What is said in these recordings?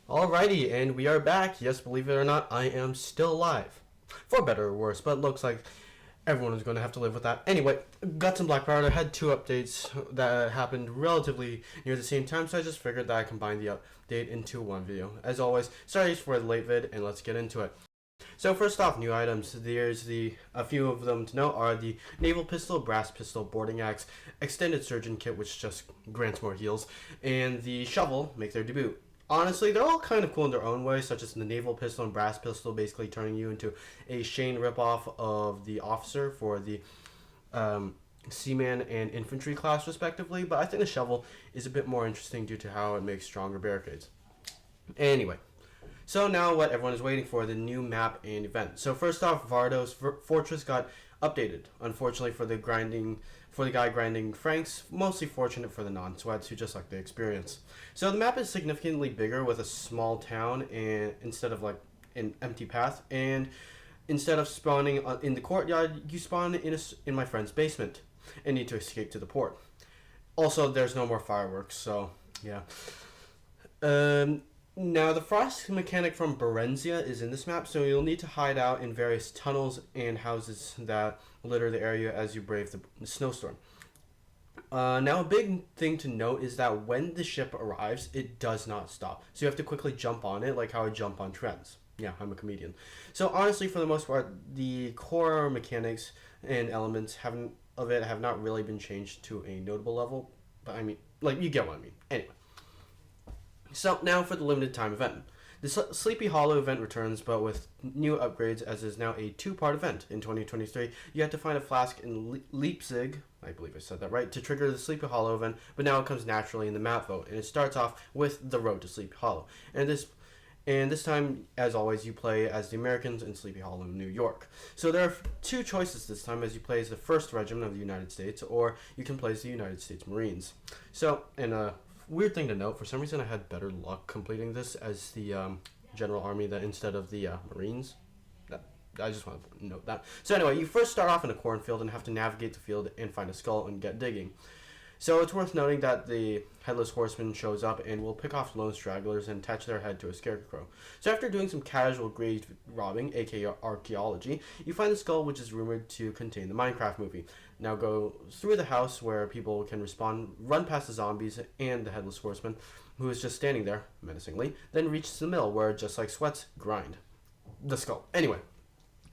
Alrighty, and we are back. Yes, believe it or not, I am still alive. For better or worse, but it looks like everyone is going to have to live with that. Anyway, Guts and Blackpowder had two updates that happened relatively near the same time, so I just figured that I combined the update into one video. As always, sorry for the late vid, and let's get into it. So first off, new items. There's a few of them to note are the naval pistol, brass pistol, boarding axe, extended surgeon kit, which just grants more heals, and the shovel make their debut. Honestly, they're all kind of cool in their own way, such as the naval pistol and brass pistol, basically turning you into a Shane ripoff of the officer for the seaman and infantry class, respectively. But I think the shovel is a bit more interesting due to how it makes stronger barricades. Anyway, so now what everyone is waiting for, the new map and event. So first off, Vardo's Fortress got updated. Unfortunately for the guy grinding Franks, mostly fortunate for the non-sweats who just like the experience. So the map is significantly bigger with a small town and instead of like an empty path, and instead of spawning in the courtyard, you spawn in my friend's basement and need to escape to the port. Also, there's no more fireworks, so yeah. Now, the frost mechanic from Berenzia is in this map, so you'll need to hide out in various tunnels and houses that litter the area as you brave the snowstorm. Now, a big thing to note is that when the ship arrives, it does not stop. So you have to quickly jump on it, like how I jump on trends. Yeah, I'm a comedian. So honestly, for the most part, the core mechanics and elements have not really been changed to a notable level. But I mean, like, you get what I mean. Anyway. So now for the limited time event. The Sleepy Hollow event returns, but with new upgrades, as is now a two-part event. In 2023, you have to find a flask in Leipzig, I believe I said that right, to trigger the Sleepy Hollow event, but now it comes naturally in the map vote, and it starts off with the road to Sleepy Hollow. And this time, as always, you play as the Americans in Sleepy Hollow, New York. So there are two choices this time, as you play as the 1st Regiment of the United States, or you can play as the United States Marines. So, weird thing to note, for some reason I had better luck completing this as the General Army than instead of the Marines. I just want to note that. So anyway, you first start off in a cornfield and have to navigate the field and find a skull and get digging. So it's worth noting that the Headless Horseman shows up and will pick off lone stragglers and attach their head to a scarecrow. So after doing some casual grave robbing, aka archaeology, you find the skull, which is rumored to contain the Minecraft movie. Now go through the house where people can respawn, run past the zombies and the Headless Horseman, who is just standing there, menacingly, then reach the mill where, just like sweats, grind the skull. Anyway,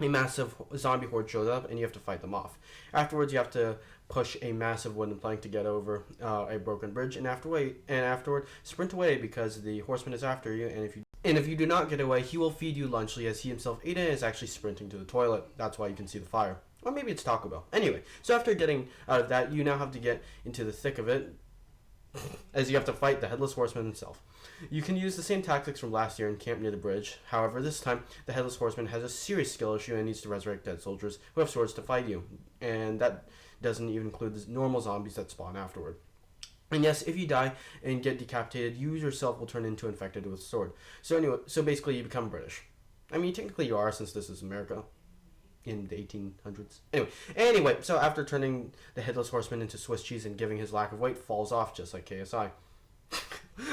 a massive zombie horde shows up and you have to fight them off. Afterwards, you have to push a massive wooden plank to get over a broken bridge, and afterward sprint away because the horseman is after you, and if you do not get away, he will feed you lunchly, as he himself ate it and is actually sprinting to the toilet. That's why you can see the fire. Or maybe it's Taco Bell. Anyway, so after getting out of that, you now have to get into the thick of it, as you have to fight the Headless Horseman himself. You can use the same tactics from last year and camp near the bridge. However, this time, the Headless Horseman has a serious skill issue and needs to resurrect dead soldiers who have swords to fight you. And that doesn't even include the normal zombies that spawn afterward. And yes, if you die and get decapitated, you yourself will turn into infected with a sword. So basically you become British. I mean, technically you are, since this is America in the 1800s. Anyway, so after turning the Headless Horseman into Swiss cheese and giving his lack of weight falls off just like KSI.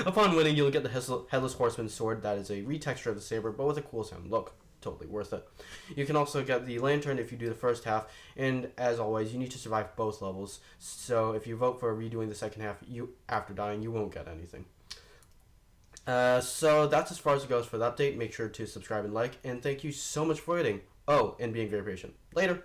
Upon winning, you'll get the Headless Horseman's sword that is a retexture of the saber, but with a cool sound look. Totally worth it. You can also get the lantern if you do the first half, and as always, you need to survive both levels. So if you vote for redoing the second half, after dying, you won't get anything. So that's as far as it goes for the update. Make sure to subscribe and like, and thank you so much for waiting. Oh, and being very patient. Later.